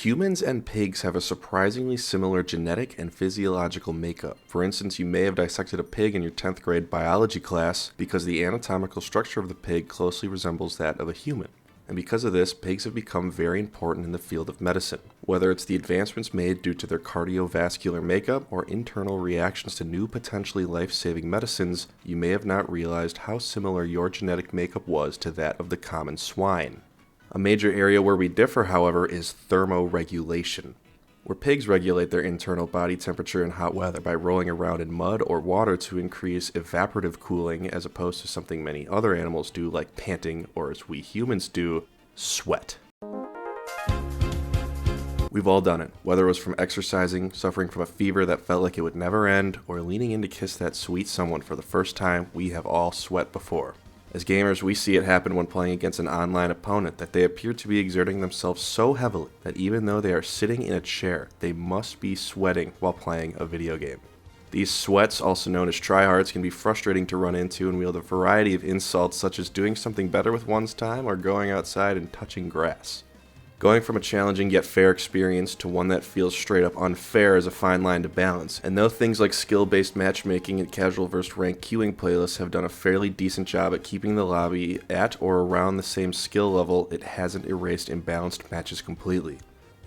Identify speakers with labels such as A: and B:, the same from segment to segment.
A: Humans and pigs have a surprisingly similar genetic and physiological makeup. For instance, you may have dissected a pig in your 10th grade biology class because the anatomical structure of the pig closely resembles that of a human. And because of this, pigs have become very important in the field of medicine. Whether it's the advancements made due to their cardiovascular makeup or internal reactions to new potentially life-saving medicines, you may have not realized how similar your genetic makeup was to that of the common swine. A major area where we differ, however, is thermoregulation, where pigs regulate their internal body temperature in hot weather by rolling around in mud or water to increase evaporative cooling, as opposed to something many other animals do, like panting, or as we humans do, sweat. We've all done it, whether it was from exercising, suffering from a fever that felt like it would never end, or leaning in to kiss that sweet someone for the first time. We have all sweat before. As gamers, we see it happen when playing against an online opponent, that they appear to be exerting themselves so heavily that even though they are sitting in a chair, they must be sweating while playing a video game. These sweats, also known as tryhards, can be frustrating to run into and wield a variety of insults, such as doing something better with one's time or going outside and touching grass. Going from a challenging yet fair experience to one that feels straight up unfair is a fine line to balance, and though things like skill-based matchmaking and casual versus ranked queuing playlists have done a fairly decent job at keeping the lobby at or around the same skill level, it hasn't erased imbalanced matches completely.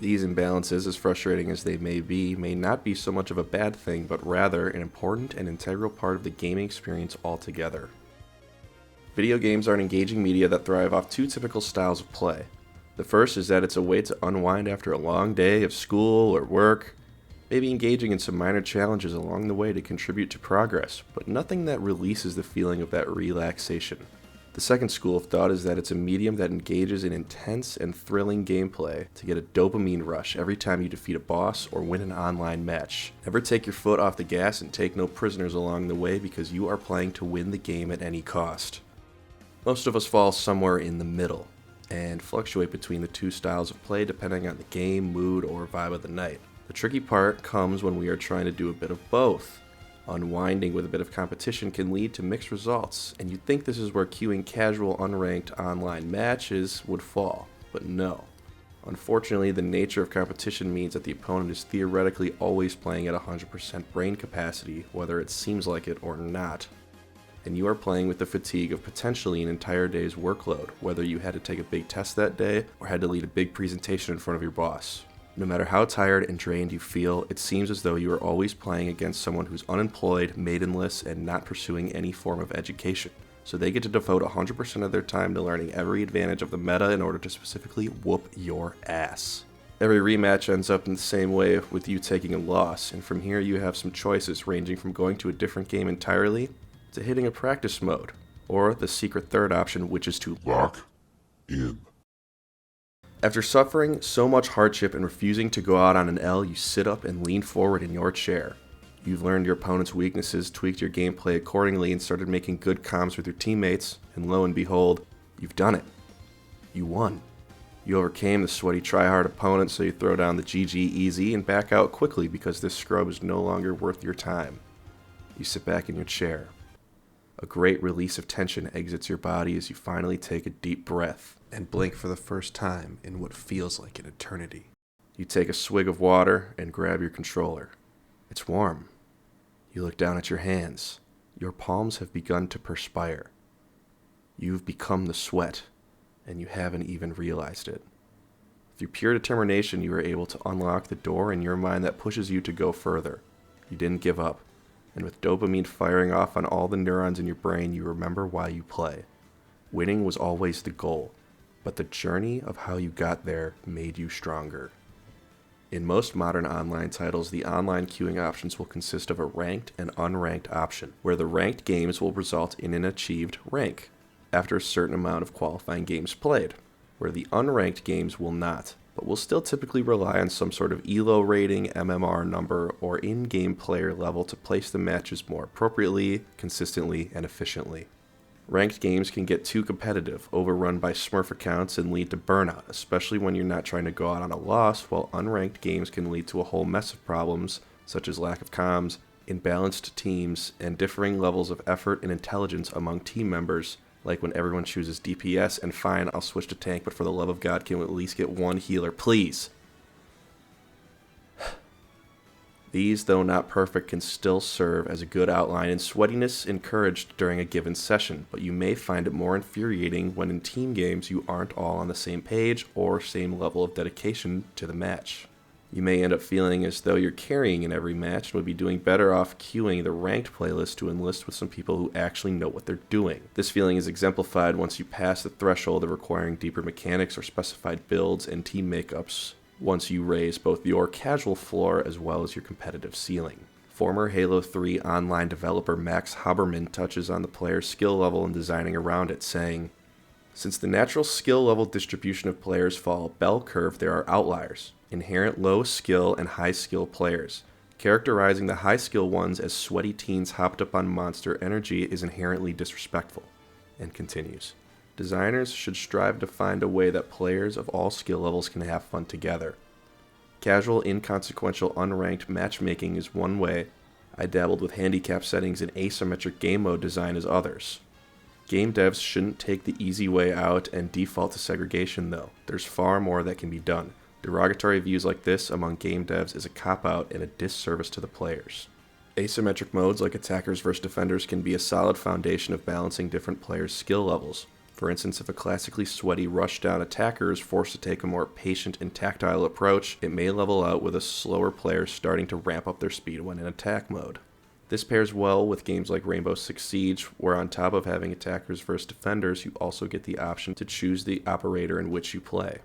A: These imbalances, as frustrating as they may not be so much of a bad thing, but rather an important and integral part of the gaming experience altogether. Video games are an engaging media that thrive off two typical styles of play. The first is that it's a way to unwind after a long day of school or work, maybe engaging in some minor challenges along the way to contribute to progress, but nothing that releases the feeling of that relaxation. The second school of thought is that it's a medium that engages in intense and thrilling gameplay to get a dopamine rush every time you defeat a boss or win an online match. Never take your foot off the gas and take no prisoners along the way, because you are playing to win the game at any cost. Most of us fall somewhere in the middle and fluctuate between the two styles of play depending on the game, mood, or vibe of the night. The tricky part comes when we are trying to do a bit of both. Unwinding with a bit of competition can lead to mixed results, and you'd think this is where queuing casual unranked online matches would fall, but no. Unfortunately, the nature of competition means that the opponent is theoretically always playing at 100% brain capacity, whether it seems like it or not. And you are playing with the fatigue of potentially an entire day's workload, whether you had to take a big test that day or had to lead a big presentation in front of your boss. No matter how tired and drained you feel, it seems as though you are always playing against someone who's unemployed, maidenless, and not pursuing any form of education. So they get to devote 100% of their time to learning every advantage of the meta in order to specifically whoop your ass. Every rematch ends up in the same way, with you taking a loss, and from here you have some choices ranging from going to a different game entirely to hitting a practice mode, or the secret third option, which is to
B: lock in.
A: After suffering so much hardship and refusing to go out on an L, you sit up and lean forward in your chair. You've learned your opponent's weaknesses, tweaked your gameplay accordingly, and started making good comms with your teammates, and lo and behold, you've done it. You won. You overcame the sweaty tryhard opponent, so you throw down the GG easy and back out quickly because this scrub is no longer worth your time. You sit back in your chair. A great release of tension exits your body as you finally take a deep breath and blink for the first time in what feels like an eternity. You take a swig of water and grab your controller. It's warm. You look down at your hands. Your palms have begun to perspire. You've become the sweat, and you haven't even realized it. Through pure determination, you are able to unlock the door in your mind that pushes you to go further. You didn't give up. And with dopamine firing off on all the neurons in your brain, you remember why you play. Winning was always the goal, but the journey of how you got there made you stronger. In most modern online titles, the online queuing options will consist of a ranked and unranked option, where the ranked games will result in an achieved rank after a certain amount of qualifying games played, where the unranked games will not, but will still typically rely on some sort of ELO rating, MMR number, or in-game player level to place the matches more appropriately, consistently, and efficiently. Ranked games can get too competitive, overrun by smurf accounts, and lead to burnout, especially when you're not trying to go out on a loss, while unranked games can lead to a whole mess of problems, such as lack of comms, imbalanced teams, and differing levels of effort and intelligence among team members, like when everyone chooses DPS, and fine, I'll switch to tank, but for the love of God, can we at least get one healer, please? These, though not perfect, can still serve as a good outline and sweatiness encouraged during a given session, but you may find it more infuriating when in team games you aren't all on the same page or same level of dedication to the match. You may end up feeling as though you're carrying in every match and would be doing better off queuing the ranked playlist to enlist with some people who actually know what they're doing. This feeling is exemplified once you pass the threshold of requiring deeper mechanics or specified builds and team makeups, once you raise both your casual floor as well as your competitive ceiling. Former Halo 3 online developer Max Hoberman touches on the player's skill level and designing around it, saying, "Since the natural skill level distribution of players follow a bell curve, there are outliers, inherent low skill and high skill players. Characterizing the high skill ones as sweaty teens hopped up on monster energy is inherently disrespectful." And continues, "Designers should strive to find a way that players of all skill levels can have fun together. Casual, inconsequential, unranked matchmaking is one way. I dabbled with handicap settings and asymmetric game mode design as others. Game devs shouldn't take the easy way out and default to segregation though. There's far more that can be done. Derogatory views like this among game devs is a cop-out and a disservice to the players." Asymmetric modes like attackers versus defenders can be a solid foundation of balancing different players' skill levels. For instance, if a classically sweaty rush-down attacker is forced to take a more patient and tactile approach, it may level out with a slower player starting to ramp up their speed when in attack mode. This pairs well with games like Rainbow Six Siege, where on top of having attackers versus defenders, you also get the option to choose the operator in which you play.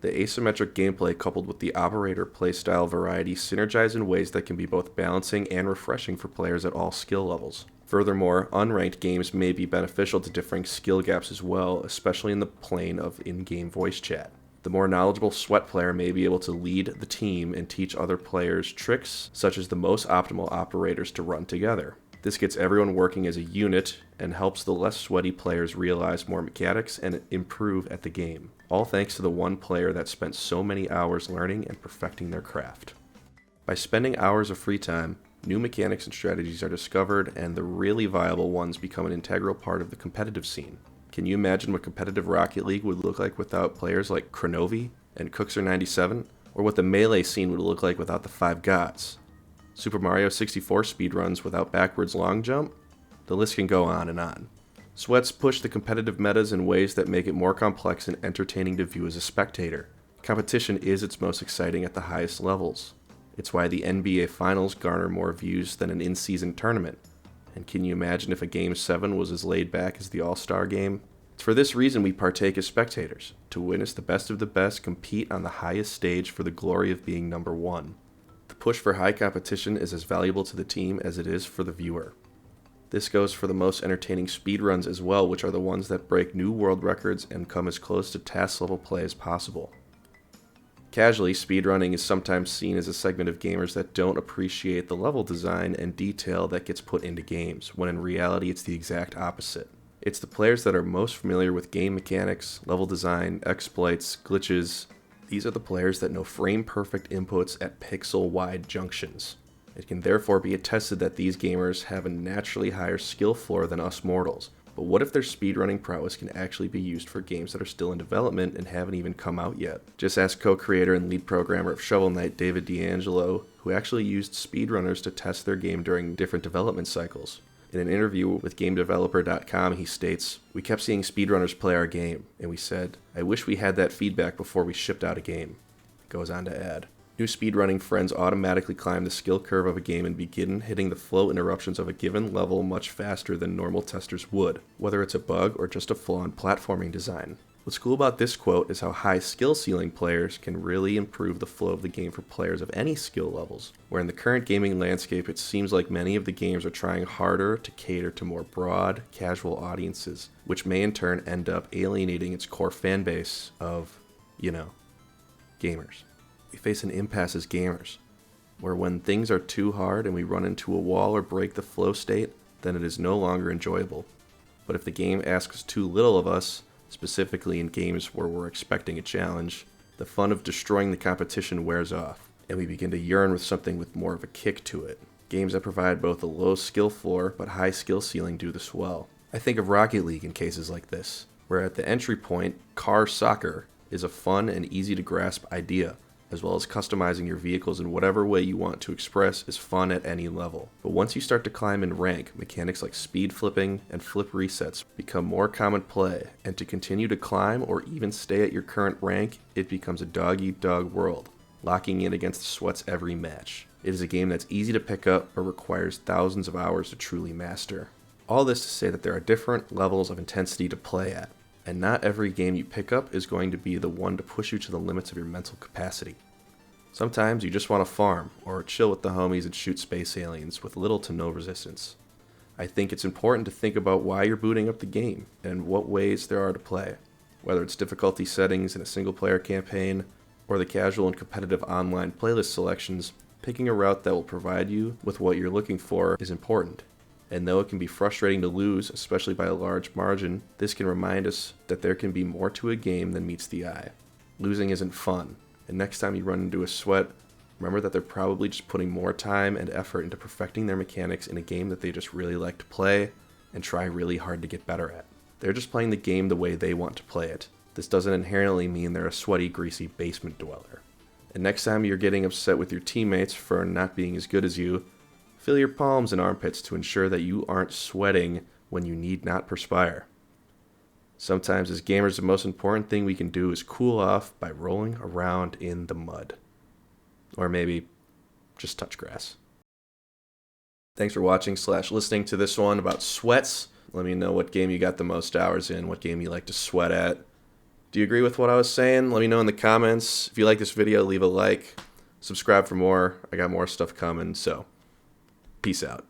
A: The asymmetric gameplay coupled with the operator playstyle variety synergize in ways that can be both balancing and refreshing for players at all skill levels. Furthermore, unranked games may be beneficial to differing skill gaps as well, especially in the plane of in-game voice chat. The more knowledgeable sweat player may be able to lead the team and teach other players tricks such as the most optimal operators to run together. This gets everyone working as a unit and helps the less sweaty players realize more mechanics and improve at the game. All thanks to the one player that spent so many hours learning and perfecting their craft. By spending hours of free time, new mechanics and strategies are discovered, and the really viable ones become an integral part of the competitive scene. Can you imagine what competitive Rocket League would look like without players like Kronovi and Cookser97? Or what the Melee scene would look like without the Five Gods? Super Mario 64 speedruns without backwards long jump? The list can go on and on. Sweats push the competitive metas in ways that make it more complex and entertaining to view as a spectator. Competition is its most exciting at the highest levels. It's why the NBA Finals garner more views than an in-season tournament. And can you imagine if a Game 7 was as laid back as the All-Star Game? It's for this reason we partake as spectators, to witness the best of the best compete on the highest stage for the glory of being number one. The push for high competition is as valuable to the team as it is for the viewer. This goes for the most entertaining speedruns as well, which are the ones that break new world records and come as close to task-level play as possible. Casually, speedrunning is sometimes seen as a segment of gamers that don't appreciate the level design and detail that gets put into games, when in reality it's the exact opposite. It's the players that are most familiar with game mechanics, level design, exploits, glitches. These are the players that know frame-perfect inputs at pixel-wide junctions. It can therefore be attested that these gamers have a naturally higher skill floor than us mortals. But what if their speedrunning prowess can actually be used for games that are still in development and haven't even come out yet? Just ask co-creator and lead programmer of Shovel Knight, David D'Angelo, who actually used speedrunners to test their game during different development cycles. In an interview with GameDeveloper.com, he states, "We kept seeing speedrunners play our game, and we said, I wish we had that feedback before we shipped out a game." Goes on to add, "New speedrunning friends automatically climb the skill curve of a game and begin hitting the flow interruptions of a given level much faster than normal testers would, whether it's a bug or just a flaw in platforming design." What's cool about this quote is how high skill ceiling players can really improve the flow of the game for players of any skill levels, where in the current gaming landscape it seems like many of the games are trying harder to cater to more broad, casual audiences, which may in turn end up alienating its core fan base of, gamers. We face an impasse as gamers, where when things are too hard and we run into a wall or break the flow state, then it is no longer enjoyable. But if the game asks too little of us, specifically in games where we're expecting a challenge, the fun of destroying the competition wears off, and we begin to yearn with something with more of a kick to it. Games that provide both a low skill floor but high skill ceiling do this well. I think of Rocket League in cases like this, where at the entry point, car soccer is a fun and easy to grasp idea, as well as customizing your vehicles in whatever way you want to express is fun at any level. But once you start to climb in rank, mechanics like speed flipping and flip resets become more common play, and to continue to climb or even stay at your current rank, it becomes a dog-eat-dog world, locking in against the sweats every match. It is a game that's easy to pick up but requires thousands of hours to truly master. All this to say that there are different levels of intensity to play at, and not every game you pick up is going to be the one to push you to the limits of your mental capacity. Sometimes you just want to farm, or chill with the homies and shoot space aliens with little to no resistance. I think it's important to think about why you're booting up the game, and what ways there are to play. Whether it's difficulty settings in a single player campaign, or the casual and competitive online playlist selections, picking a route that will provide you with what you're looking for is important. And though it can be frustrating to lose, especially by a large margin, this can remind us that there can be more to a game than meets the eye. Losing isn't fun, and next time you run into a sweat, remember that they're probably just putting more time and effort into perfecting their mechanics in a game that they just really like to play and try really hard to get better at. They're just playing the game the way they want to play it. This doesn't inherently mean they're a sweaty, greasy basement dweller. And next time you're getting upset with your teammates for not being as good as you, fill your palms and armpits to ensure that you aren't sweating when you need not perspire. Sometimes as gamers, the most important thing we can do is cool off by rolling around in the mud. Or maybe just touch grass. Thanks for watching / listening to this one about sweats. Let me know what game you got the most hours in, what game you like to sweat at. Do you agree with what I was saying? Let me know in the comments. If you like this video, leave a like. Subscribe for more. I got more stuff coming, so peace out.